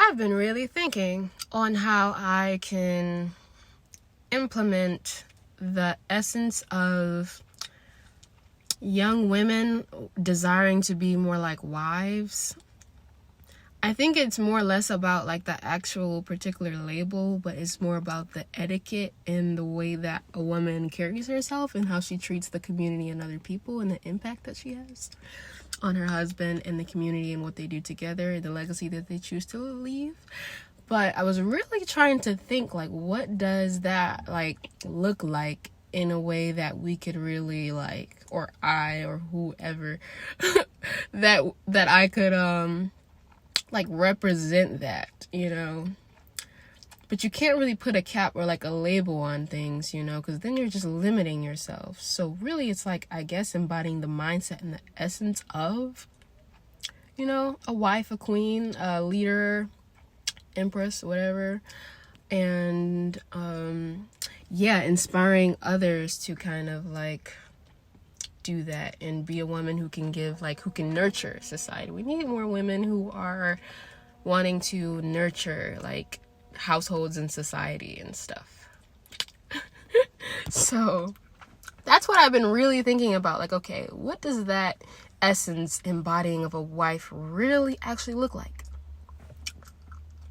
I've been really thinking on how I can implement the essence of young women desiring to be more like wives. I think it's more or less about like the actual particular label, but it's more about the etiquette and the way that a woman carries herself and how she treats the community and other people and the impact that she has on her husband and the community and what they do together and the legacy that they choose to leave. But I was really trying to think, like, what does that like look like in a way that we could really like, or I or whoever that I could like represent that, you know. But you can't really put a cap or like a label on things, you know, because then you're just limiting yourself. So really it's like, I guess, embodying the mindset and the essence of, you know, a wife, a queen, a leader, empress, whatever. And inspiring others to kind of like do that and be a woman who can give, like, who can nurture society. We need more women who are wanting to nurture like households and society and stuff. So that's what I've been really thinking about. Like, okay, what does that essence embodying of a wife really actually look like?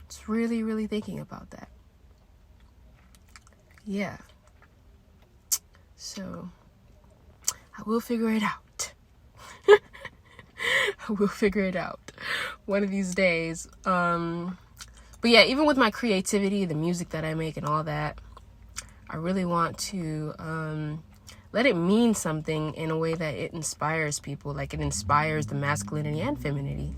It's really thinking about that. Yeah. So I will figure it out. I will figure it out one of these days. But yeah, even with my creativity, the music that I make and all that, I really want to let it mean something in a way that it inspires people. Like, it inspires the masculinity and femininity